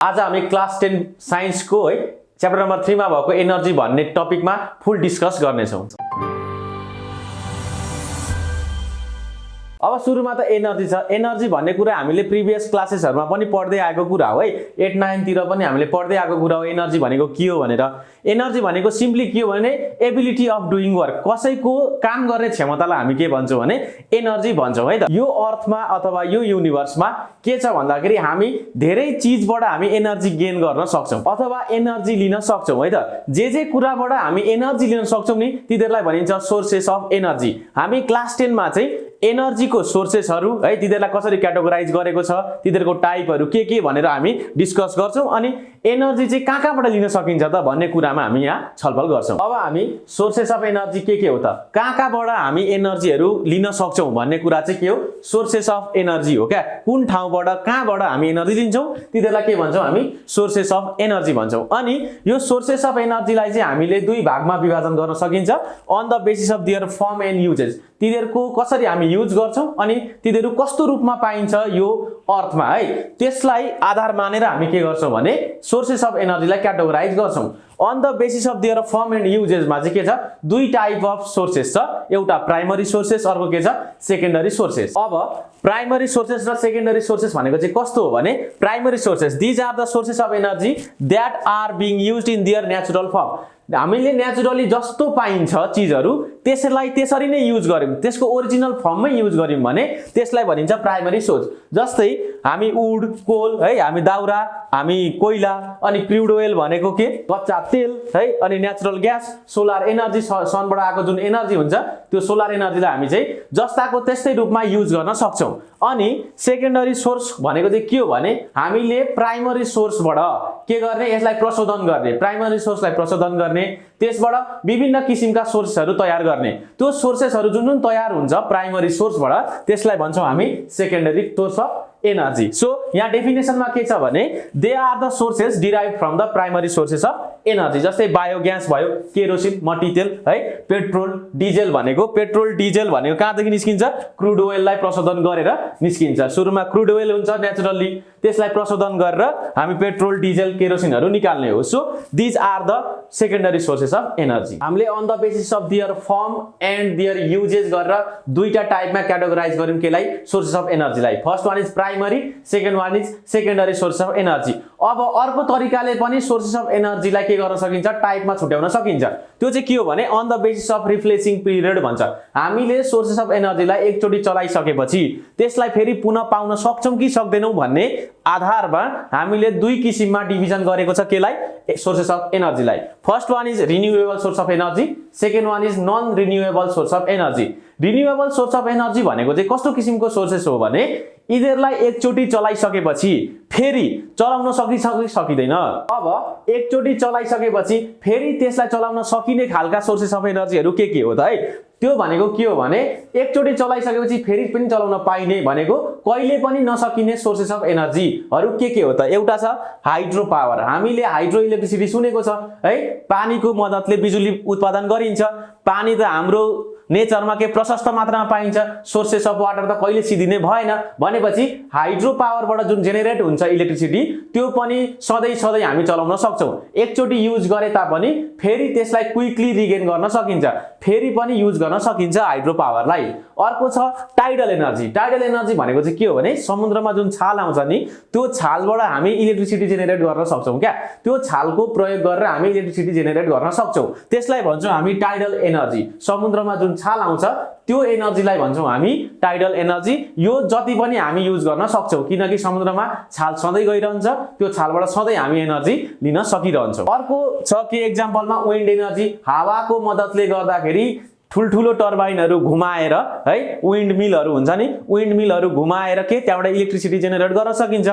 आज हामी class 10 science को है च्याप्टर नम्बर 3 मा भएको एनर्जी भन्ने टपिकमा फुल डिस्कस गर्नेछौं। अब सुरुमा त एनर्जी छ। एनर्जी भन्ने कुरा हामीले प्रिभियस क्लासेसहरुमा पनि पढ्दै आएको कुरा हो है। 8 9 तिर पनि हामीले पढ्दै आएको कुरा हो एनर्जी भनेको के हो भनेर। एनर्जी भनेको सिम्पली के हो भने एबिलिटी अफ डुइङ वर्क, कसैको काम गर्ने क्षमतालाई हामी के भन्छौं भने एनर्जी भन्छौं है त। यो अर्थमा अथवा यो युनिभर्समा के छ भन्दाखेरि हामी धेरै चीजबाट हामी एनर्जी गेन गर्न सक्छौं अथवा एनर्जी लिन सक्छौं है त। जे कुराबाट हामी एनर्जी लिन सक्छौं नि तिनीहरुलाई भनिन्छ सोर्सेस अफ एनर्जी। हामी क्लास 10 मा चाहिँ एनर्जी को सोर्सेसहरु है तिनीहरुलाई कसरी क्याटेगोराइज गरेको छ, तिनीहरुको टाइपहरु के भनेर हामी डिस्कस गर्छौं अनि एनर्जी चाहिँ कहाँबाट लिन सकिन्छ त भन्ने कुरामा हामी यहाँ छलफल गर्छौं। अब हामी सोर्सेस अफ एनर्जी के हो त, कहाँबाट हामी एनर्जीहरु लिन सक्छौं भन्ने कुरा चाहिँ के हो, सोर्सेस अफ एनर्जी हो क्या। कुन ठाउँबाट कहाँबाट हामी एनर्जी लिन्छौं तिनीहरुलाई के भन्छौं हामी सोर्सेस अफ एनर्जी भन्छौं। अनि यो सोर्सेस अफ एनर्जीलाई चाहिँ हामीले दुई भागमा विभाजन गर्न सकिन्छ on the basis of their form and uses. तिनीहरुको कसरी हामी युज गर्छौं अनि तिनीहरु कस्तो रूपमा पाइन्छ यो अर्थमा है, त्यसलाई आधार मानेर हामी के गर्छौं भने सोर्सेस अफ एनर्जीलाई क्याटेगोराइज गर्छौं। On the basis of their form and uses मा चाहिँ के छ, दुई टाइप अफ सोर्सेस छ, एउटा प्राइमरी सोर्सेस अर्को के छ सेकेन्डरी सोर्सेस। अब प्राइमरी सोर्सेस र सेकेन्डरी सोर्सेस भनेको चाहिँ कस्तो हो भने primary sources these are the sources of energy that are being used in their natural form. हामीले नेचुरली जस्तो पाइन्छ चीजहरु त्यसलाई त्यसरी नै युज गर्यौं, त्यसको ओरिजिनल फर्ममै युज गर्यौं भने त्यसलाई भनिन्छ प्राइमरी सोर्स। जस्तै हामी वुड कोल है, हामी दाउरा, हामी कोइला अनि क्रूड ओयल भनेको के कच्चा तेल है, अनि नेचुरल ग्यास, सोलर एनर्जी सनबाट आएको जुन एनर्जी हुन्छ त्यो सोलर एनर्जीलाई हामी चाहिँ जस्ताको त्यस्तै रूपमा युज गर्न सक्छौं। अनि सेकेन्डरी सोर्स भनेको चाहिँ के हो भने हामीले प्राइमरी सोर्सबाट के गर्ने, यसलाई प्रशोधन गर्ने, प्राइमरी सोर्सलाई प्रशोधन गर्ने, त्यसबाट विभिन्न किसिमका सोर्सहरु तयार गर्ने। त्यो सोर्सेसहरु जुन तयार हुन्छ प्राइमरी सोर्सबाट त्यसलाई भन्छौं हामी secondary source of energy. So यहाँ डेफिनेसनमा के छ भने they are the sources derived from the primary sources of energy. जस्तै बायोग्यास भयो, केरोसिन मट्टी तेल है, पेट्रोल डिजेल भनेको कहाँदेखि निस्किन्छ, क्रूड ओयललाई प्रशोधन गरेर निस्किन्छ। सुरुमा क्रूड ओयल हुन्छ नेचुरली, त्यसलाई प्रशोधन गरेर हामी पेट्रोल डिजेल केरोसिनहरु निकाल्ने हो। So these are the secondary sources of energy. हामीले on the basis of their form and their uses गरेर दुईटा टाइपमा क्याटेगोराइज गर्यौं केलाई सोर्सेस अफ एनर्जीलाई। First one is primary, second one is secondary source of energy. अब अर्को तरिकाले पनि सोर्सेस अफ एनर्जीलाई के गर्न सकिन्छ, टाइपमा छुट्याउन सकिन्छ। त्यो चाहिँ के हो भने on the basis of replacing period भन्छ। हामीले सोर्सेस अफ एनर्जीलाई एकचोटी चलाइसकेपछि त्यसलाई फेरि पुनः पाउन सक्छौं कि सक्दैनौं भन्ने आधारमा हामीले दुई किसिममा डिभिजन गरेको छ केलाई सोर्सेस अफ एनर्जीलाई। First one is renewable source of energy, second one is non renewable source of energy. Renewable source of energy भनेको चाहिँ कस्तो किसिमको सोर्सेस हो भने यिनीहरुलाई एकचोटी चलाइसकेपछि फेरि चलाउन सकिदैन। अब एकचोटी चलाइसकेपछि फेरि त्यसलाई चलाउन सकिने खालका सोर्सेस अफ एनर्जीहरु के हो त है, त्यो भनेको के हो भने एकचोटी चलाइसकेपछि फेरि पनि चलाउन पाइने भनेको कहिले पनि नसकिने सोर्सेस अफ एनर्जीहरु के हो त। एउटा छ हाइड्रो पावर, हामीले हाइड्रो इलेक्ट्रिसिटी सुनेको छ है, पानीको मद्दतले बिजुली उत्पादन गरिन्छ। पानी त हाम्रो नेचरमा के प्रशस्त मात्रामा पाइन्छ, सोर्सेस अफ वाटर त कहिले सिधिने भएन भनेपछि हाइड्रो पावरबाट जुन जेनेरेट हुन्छ इलेक्ट्रिसिटी त्यो पनि सधैं हामी चलाउन सक्छौं। एकचोटी युज गरे तापनि फेरि त्यसलाई क्विकली रिगेन गर्न सकिन्छ, फेरि पनि युज गर्न सकिन्छ हाइड्रो पावरलाई। अर्को छ टाइडल एनर्जी। टाइडल एनर्जी भनेको चाहिँ के हो भने समुद्रमा जुन छाल आउँछ नि त्यो छालबाट हामी इलेक्ट्रिसिटी जेनेरेट गर्न सक्छौं क्या। त्यो छालको प्रयोग गरेर हामी इलेक्ट्रिसिटी जेनेरेट गर्न सक्छौं, त्यसलाई भन्छौं हामी टाइडल एनर्जी। समुद्रमा जुन छाल आउँछ त्यो एनर्जीलाई भन्छौं हामी टाइडल एनर्जी। यो जति पनि हामी युज गर्न सक्छौं किनकि समुद्रमा छाल सधैं गइरहन्छ, त्यो छालबाट सधैं हामी एनर्जी लिन सकिरहन्छौं। अर्को छ के एक्जाम्पलमा विन्ड एनर्जी। हावाको मद्दतले गर्दाखेरि ठुलठुलो टर्बाइनहरु घुमाएर है, विन्ड मिलहरु हुन्छ नि, विन्ड मिलहरु घुमाएर के त्यहाँबाट इलेक्ट्रिसिटी जेनेरेट गर्न सकिन्छ।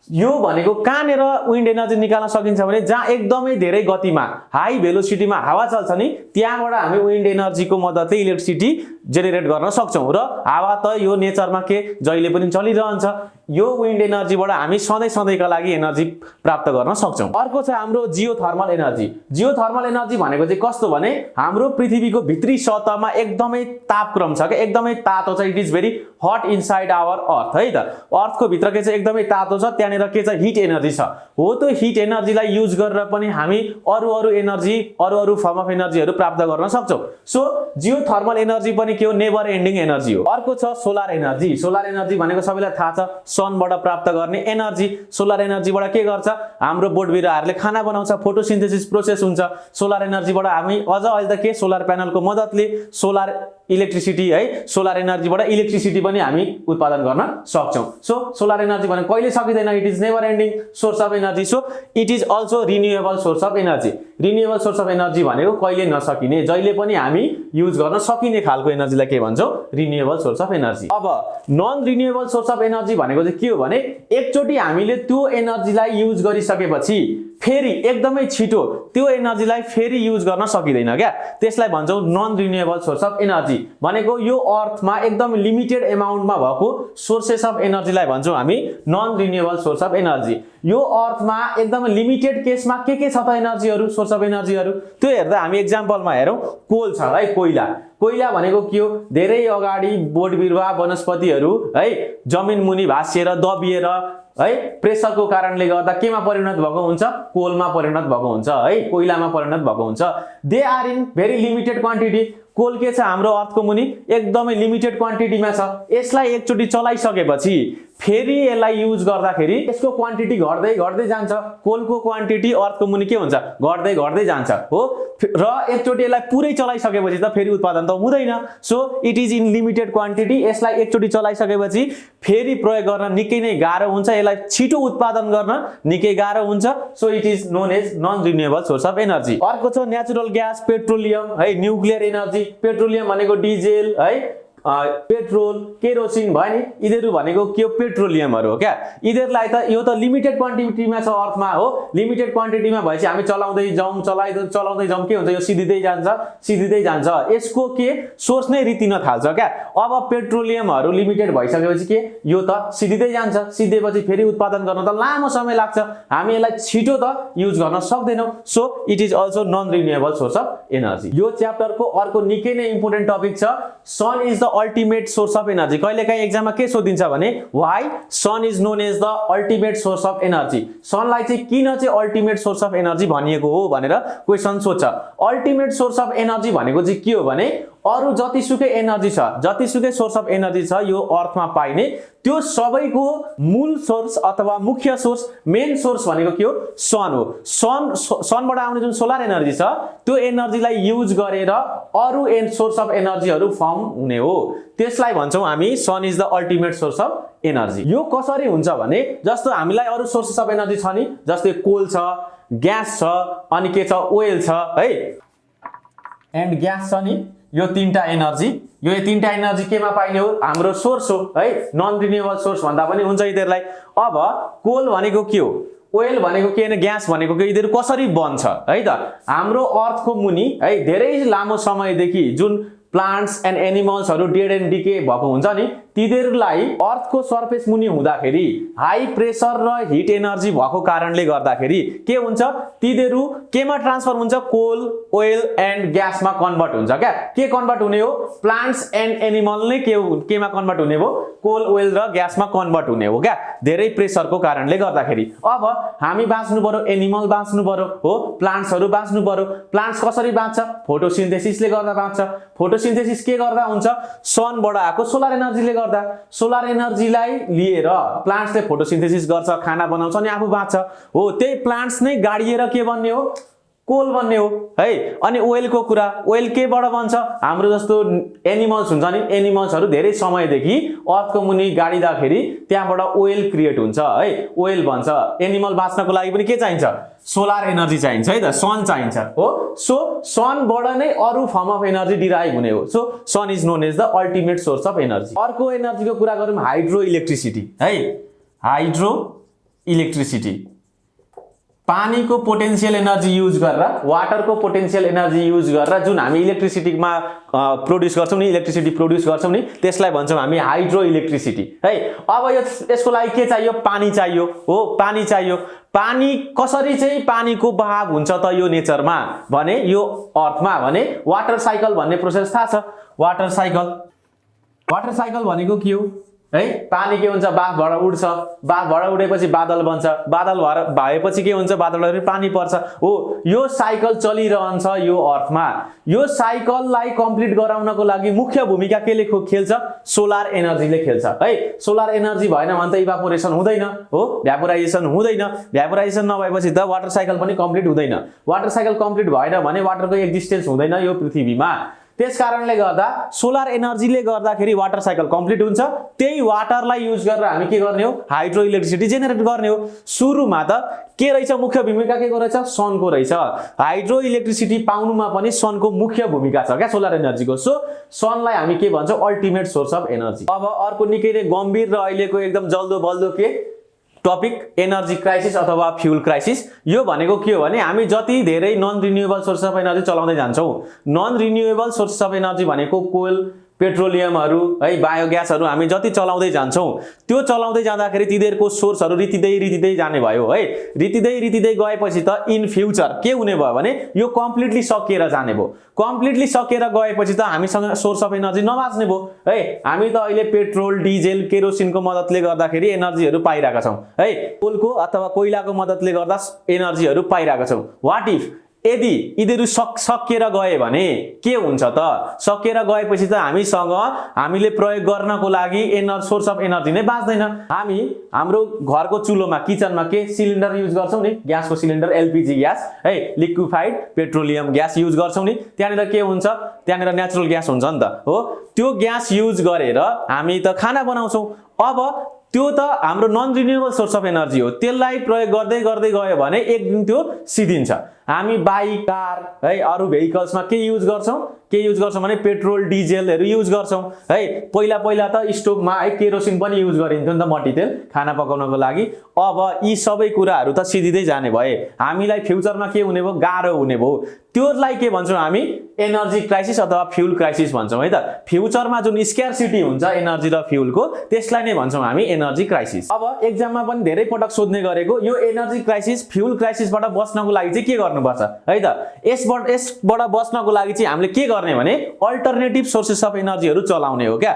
यो भनेको कहाँनेर विन्ड एनर्जी निकाल्न सकिन्छ भने जहाँ एकदमै धेरै गतिमा हाई भेलोसिटीमा हावा चल्छ नि त्यहाँबाट हामी विन्ड एनर्जीको मद्दतले इलेक्ट्रिसिटी जेनेरेट गर्न सक्छौं। र हावा त यो नेचरमा के जहिले पनि चलिरहन्छ, यो विन्ड एनर्जीबाट हामी सधैंका लागि एनर्जी प्राप्त गर्न सक्छौं। अर्को छ हाम्रो जियोथर्मल एनर्जी। जियोथर्मल एनर्जी भनेको चाहिँ कस्तो भने हाम्रो पृथ्वीको भित्री सतहमा एकदमै तापक्रम छ के, एकदमै तातो छ, it is very hot inside our earth है त। अर्थको भित्र के चाहिँ एकदमै तातो छ, त्यहाँनिर के छ हिट एनर्जी छ। हो त्यो हिट एनर्जीलाई युज गरेर पनि हामी अरू एनर्जी अरू फर्म अफ एनर्जीहरू प्राप्त गर्न सक्छौं। सो जियोथर्मल एनर्जी पनि के हो नेभर एन्डिङ एनर्जी हो। अर्को छ सोलर एनर्जी। सोलर एनर्जी भनेको सबैलाई थाहा छ सनबाट प्राप्त गर्ने एनर्जी। सोलर एनर्जीबाट के गर्छ हाम्रो बोट बिरुवाहरूले खाना बनाउँछ, फोटोसिन्थेसिस प्रोसेस हुन्छ। सोलर एनर्जीबाट हामी अझ अहिले त के सोलर प्यानलको मद्दतले सोलर इलेक्ट्रिसिटी है सोलर एनर्जीबाट इलेक्ट्रिसिटी पनि हामी उत्पादन गर्न सक्छौं। सो सोलर एनर्जी भने कहिले सकिदैन, it is never ending source of energy. So it is also renewable source of energy. Renewable source of energy भनेको कहिले नसकिने, जहिले पनि हामी युज गर्न सकिने खालको एनर्जीलाई के भन्छौं रिन्युएबल सोर्स अफ एनर्जी। अब non renewable source of energy भनेको चाहिँ के हो भने एकचोटी हामीले त्यो एनर्जीलाई युज गरिसकेपछि फेरि एकदमै छिटो त्यो एनर्जीलाई फेरि युज गर्न सकिदैन क्या, त्यसलाई भन्छौं non renewable source of energy. भनेको यो अर्थमा एकदम लिमिटेड एमाउन्टमा भएको सोर्सेस अफ एनर्जीलाई भन्छौं हामी non renewable source of energy. यो अर्थमा एकदम लिमिटेड केसमा के छ त एनर्जीहरू सोर्स अफ एनर्जीहरू त्यो हेर्दा हामी एक्जाम्पलमा हेरौं कोल छ है, कोइला। कोइला भनेको के हो धेरै अगाडि बोट बिरुवा वनस्पतिहरू है जमिन मुनि भासिएर दबिएर है प्रेसरको कारणले गर्दा केमा परिणत भएको हुन्छ कोलमा परिणत भएको हुन्छ है कोइलामा परिणत भएको हुन्छ। They are in very limited quantity. Coal के छ हाम्रो अर्थको मुनि एकदमै लिमिटेड क्वान्टिटीमा छ। यसलाई एकचोटी चलाइसकेपछि फेरि यसलाई युज गर्दाखेरि यसको क्वान्टिटी घट्दै जान्छ। कोलको क्वान्टिटी अर्थको मुनि के हुन्छ घट्दै जान्छ हो, र एकचोटी यसलाई पुरै चलाइसकेपछि त फेरि उत्पादन त हुँदैन। So it is in limited quantity. यसलाई एकचोटी चलाइसकेपछि फेरि प्रयोग गर्न निकै नै गाह्रो हुन्छ, यसलाई छिटो उत्पादन गर्न निकै गाह्रो हुन्छ। So it is known as non renewable source of energy. अर्को छ नेचुरल ग्यास, पेट्रोलियम है, न्युक्लियर एनर्जी। पेट्रोलियम भनेको डिजेल है, पेट्रोल केरोसिन भयो नि, यिनीहरू भनेको के हो पेट्रोलियमहरू हो क्या। यिनीहरूलाई त यो त लिमिटेड क्वान्टिटीमा छ अर्थमा हो, लिमिटेड क्वान्टिटीमा भएपछि हामी चलाउँदै जाउँ के हुन्छ यो सिधिँदै जान्छ। यसको के सोर्स नै रितिन थाल्छ क्या। अब पेट्रोलियमहरू लिमिटेड भइसकेपछि के यो त सिधिँदै जान्छ, सिधेपछि फेरि उत्पादन गर्न त लामो समय लाग्छ, हामी यसलाई छिटो त युज गर्न सक्दैनौँ। So it is also non renewable source of energy. यो च्याप्टरको अर्को निकै नै इम्पोर्टेन्ट टपिक छ sun is the ultimate source of energy. कहिलेकाहीँ एक्जाममा के सोधिन्छ भने why sun is known as the ultimate source of energy. सनलाई चाहिँ किन चाहिँ अल्टिमेट सोर्स अफ एनर्जी भनिएको हो भनेर क्वेसन सोध्छ। अल्टिमेट सोर्स अफ एनर्जी भनेको चाहिँ के हो भने अरु जतिसुकै एनर्जी छ, जतिसुकै सोर्स अफ एनर्जी छ यो अर्थमा पाइने त्यो सबैको मूल सोर्स अथवा मुख्य सोर्स मेन सोर्स भनेको के हो सन हो। सनबाट आउने जुन सोलर एनर्जी छ त्यो एनर्जीलाई युज गरेर अरु सोर्स अफ एनर्जीहरू फर्म हुने हो, त्यसलाई भन्छौं हामी sun is the ultimate source of energy. यो कसरी हुन्छ भने जस्तो हामीलाई अरु सोर्सेस अफ एनर्जी छ नि, जस्तै कोल छ, ग्यास छ, अनि के छ ओइल छ है, एन्ड ग्यास छ नि, यो तीनटा एनर्जी, यो तीनटा एनर्जी केमा पाइने हो हाम्रो सोर्स हो है, नन रिन्युएबल सोर्स भन्दा पनि हुन्छ यिनीहरूलाई। अब कोल भनेको के हो, ओइल भनेको के हैन, ग्यास भनेको के, यिनीहरू कसरी बन्छ है त हाम्रो अर्थको मुनि है धेरै लामो समयदेखि जुन प्लान्ट्स एन्ड एनिमल्सहरू डेड एन्ड डिके भएको हुन्छ नि तिनीहरूलाई अर्थको सर्फेस मुनि हुँदाखेरि हाई प्रेसर र हिट एनर्जी भएको कारणले गर्दाखेरि के हुन्छ तिनीहरू केमा ट्रान्सफर हुन्छ कोल ओइल एन्ड ग्यासमा कन्भर्ट हुन्छ क्या। के कन्भर्ट हुने हो प्लान्ट्स एन्ड एनिमल नै केमा कन्भर्ट हुने हो कोल ओइल र ग्यासमा कन्भर्ट हुने हो क्या धेरै प्रेसरको कारणले गर्दाखेरि। अब हामी बाँच्नु पर्यो, एनिमल बाँच्नु पर्यो हो, प्लान्ट्सहरू बाँच्नु पर्यो। प्लान्ट्स कसरी बाँच्छ फोटोसिन्थेसिसले गर्दा बाँच्छ। फोटोसिन्थेसिस के गर्दा हुन्छ सनबाट आएको सोलर एनर्जीले गर्दा। सोलर एनर्जीलाई लिएर प्लान्ट्सले फोटोसिन्थेसिस गर्छ, खाना बनाउँछ अनि आफू बाँच्छ हो। त्यही प्लान्ट्स नै गाडिएर के बन्ने हो कोल बन्ने हो है। अनि ओइलको कुरा, ओइल केबाट बन्छ हाम्रो जस्तो एनिमल्स हुन्छ नि, एनिमल्सहरू धेरै समयदेखि अर्थको मुनि गाडिँदाखेरि त्यहाँबाट ओइल क्रिएट हुन्छ है, ओइल बन्छ। एनिमल बाँच्नको लागि पनि के चाहिन्छ सोलर एनर्जी चाहिन्छ है त, सन चाहिन्छ हो। सो सनबाट नै अरु फर्म अफ एनर्जी डिराइभ हुने हो। So sun is known as the ultimate source of energy. अर्को एनर्जीको कुरा गरौँ हाइड्रो इलेक्ट्रिसिटी है, हाइड्रो इलेक्ट्रिसिटी पानीको पोटेन्शियल एनर्जी युज गरेर वाटरको पोटेन्शियल एनर्जी युज गरेर जुन हामी इलेक्ट्रिसिटीमा प्रोड्युस गर्छौं नि, इलेक्ट्रिसिटी प्रोड्युस गर्छौं नि त्यसलाई भन्छौं हामी हाइड्रो इलेक्ट्रिसिटी है। अब यसको लागि के चाहियो पानी चाहियो हो, पानी चाहियो। पानी कसरी चाहिँ पानीको बहाव हुन्छ त यो नेचरमा भने यो अर्थमा भने वाटर साइकल भन्ने प्रोसेस थाहा छ। वाटर साइकल भनेको के हो है पानी के हुन्छ बाफबाट उड्छ बाफबाट उडेपछि बादल बन्छ बादल भएपछि के हुन्छ बादलहरु पानी पर्छ हो यो साइकल चलिरहन्छ यो अर्थमा यो साइकललाई कम्प्लिट गराउनको लागि मुख्य भूमिका केले खेल्छ सोलर एनर्जीले खेल्छ है सोलर एनर्जी भएन भने त इभापोरेसन हुँदैन हो भ्यापोराइजेसन हुँदैन भ्यापोराइजेसन नभएपछि त वाटर साइकल पनि कम्प्लिट हुँदैन वाटर साइकल कम्प्लिट भएन भने वाटरको एक्जिस्टेन्स हुँदैन यो पृथ्वीमा त्यसकारणले गर्दा सोलर एनर्जीले गर्दाखेरि वाटर साइकल कम्प्लिट हुन्छ त्यही वाटरलाई युज गरेर हामी के गर्ने हो हाइड्रो इलेक्ट्रिसिटी जेनेरेट गर्ने हो सुरुमा त के रहेछ मुख्य भूमिका के रहेछ सनको रहेछ हाइड्रो इलेक्ट्रिसिटी पाउनुमा पनि सनको मुख्य भूमिका छ क्या सोलर एनर्जीको सो सनलाई हामी के भन्छौं अल्टिमेट सोर्स अफ एनर्जी अब अर्को निकै नै गम्भीर र अहिलेको एकदम जल्दो बल्दो के टपिक एनर्जी क्राइसिस अथवा फ्युल क्राइसिस यो भनेको के हो भने हामी जति धेरै non renewable source of energy चलाउँदै जान्छौं non renewable source of energy भनेको कोल पेट्रोलियमहरु है बायोग्यासहरु हामी जति चलाउँदै जान्छौं त्यो चलाउँदै जाँदाखेरि तिनीहरुको सोर्सहरु रितिदै जाने भयो है रितिदै गएपछि त इन फ्युचर के हुने भयो भने यो कम्प्लिटली सकिएर जाने भयो कम्प्लिटली सकिएर गएपछि त हामीसँग सोर्स अफ एनर्जी नबाच्ने भयो है हामी त अहिले पेट्रोल डिजेल केरोसिनको मद्दतले गर्दाखेरि एनर्जीहरु पाइरहेका छौं है कोलको अथवा कोइलाको मद्दतले गर्दा एनर्जीहरु पाइरहेका छौं व्हाट इफ यदि यिनीहरु सकिएर गए भने के हुन्छ त सकिएर गएपछि त हामीले प्रयोग गर्नको लागि सोर्स अफ एनर्जी नै बाँच्दैन हामी हाम्रो घरको चुलोमा किचनमा के सिलिन्डर युज गर्छौं नि ग्यासको सिलिन्डर एलपीजी ग्यास है लिक्विफाइड पेट्रोलियम ग्यास युज गर्छौं नि त्यहाँनेर के हुन्छ त्यहाँनेर नेचुरल ग्यास हुन्छ नि त हो त्यो ग्यास युज गरेर हामी त खाना बनाउँछौं अब त्यो त हाम्रो non renewable source of energy हो त्यसलाई प्रयोग गर्दै गयो भने एक दिन त्यो सिधिन्छ हामी बाइक कार है अरु भेहिकल्समा के युज गर्छौं भने पेट्रोल डिजेलहरु युज गर्छौं है पहिला त स्टोभमा है केरोसिन पनि युज गरिन्थ्यो नि त मट्टीतेल खाना पकाउनको लागि अब यी सबै कुराहरु त सिधिदै जाने भए हामीलाई फ्युचरमा के हुने भयो गाह्रो हुने भयो त्यसलाई के भन्छौं हामी एनर्जी क्राइसिस अथवा फ्युल क्राइसिस भन्छौं है त फ्युचरमा जुन स्क्यार्सिटी हुन्छ एनर्जी र फ्युलको त्यसलाई नै भन्छौं हामी एनर्जी क्राइसिस अब एक्जाममा पनि धेरै पटक सोध्ने गरेको यो एनर्जी क्राइसिस फ्युल क्राइसिसबाट बच्नको लागि चाहिँ के गर्नुपर्छ है त यसबाट बच्नको लागि चाहिँ हामीले के गर्ने भने अल्टरनेटिभ सोर्सेस अफ एनर्जीहरु चलाउने हो क्या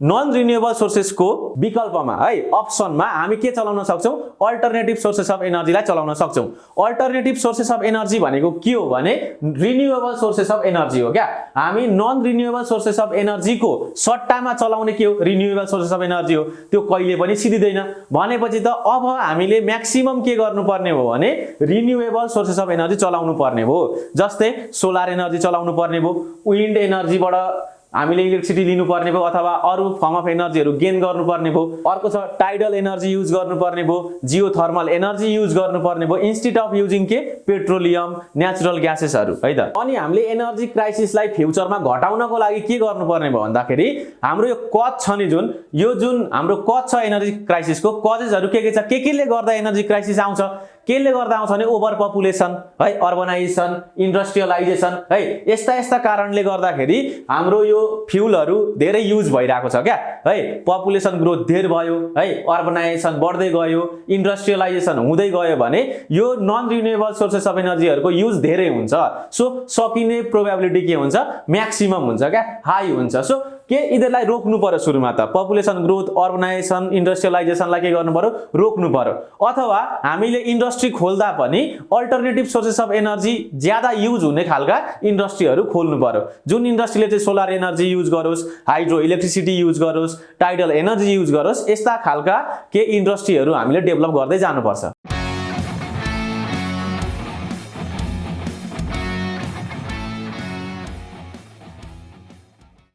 नन रिन्युएबल सोर्सेसको विकल्पमा है अप्सनमा हामी के चलाउन सक्छौं अल्टरनेटिभ सोर्सेस अफ एनर्जीलाई चलाउन सक्छौं अल्टरनेटिभ सोर्सेस अफ एनर्जी भनेको के हो भने रिन्युएबल सोर्सेस अफ एनर्जी हो क्या हामी नन रिन्युएबल सोर्सेस अफ एनर्जीको सट्टामा चलाउने के हो रिन्युएबल सोर्सेस अफ एनर्जी हो त्यो कहिले पनि सिधिदैन भनेपछि त अब हामीले म्याक्सिमम के गर्नुपर्ने हो भने रिन्युएबल सोर्सेस अफ एनर्जी चलाउनु पर्ने हो जस्तै सोलर एनर्जी चलाउनु पर्ने हो विन्ड एनर्जीबाट हामीले इलेक्ट्रिसिटी लिनु पर्ने भयो अथवा अरु फर्म अफ एनर्जीहरु गेन गर्नु पर्ने भयो अर्को छ टाइडल एनर्जी युज गर्नु पर्ने भयो जियोथर्मल एनर्जी युज गर्नु पर्ने भयो इन्स्टेड अफ युजिङ के पेट्रोलियम नेचुरल ग्यासेसहरु है त अनि हामीले एनर्जी क्राइसिसलाई फ्युचरमा घटाउनको लागि के गर्नु पर्ने भयो भन्दाखेरि हाम्रो यो कज छ नि जुन हाम्रो कज छ एनर्जी क्राइसिसको कजेसहरु के छ केले गर्दा एनर्जी क्राइसिस आउँछ केले गर्दा आउँछ भने ओभर पपुलेसन है अर्बनाइजेसन इन्डस्ट्रियलाइजेसन है यस्ता कारणले गर्दाखेरि हाम्रो यो फ्युलहरु धेरै युज भइराको छ क्या है पपुलेसन ग्रोथ धेरै भयो है अर्बनाइजेसन बढ्दै गयो इन्डस्ट्रियलाइजेसन हुँदै गयो भने यो नन रिन्युएबल सोर्सेस अफ एनर्जीहरुको युज धेरै हुन्छ सो सकिने प्रोबेबिलिटी के हुन्छ म्याक्सिमम हुन्छ क्या हाई हुन्छ सो के यिनीहरुलाई रोक्नु पर्यो सुरुमा त पपुलेसन ग्रोथ अर्बनाइजेसन इन्डस्ट्रियलाइजेसनलाई के गर्नु पर्यो रोक्नु पर्यो अथवा हामीले इन्डस्ट्री खोल्दा पनि अल्टरनेटिभ सोर्सेस अफ एनर्जी ज्यादा युज हुने खालका इन्डस्ट्रीहरु खोल्नु पर्यो जुन इन्डस्ट्रीले चाहिँ सोलर एनर्जी युज गरोस् हाइड्रो इलेक्ट्रिसिटी युज गरोस् टाइडल एनर्जी युज गरोस् यस्ता खालका के इन्डस्ट्रीहरु हामीले डेभलप गर्दै जानुपर्छ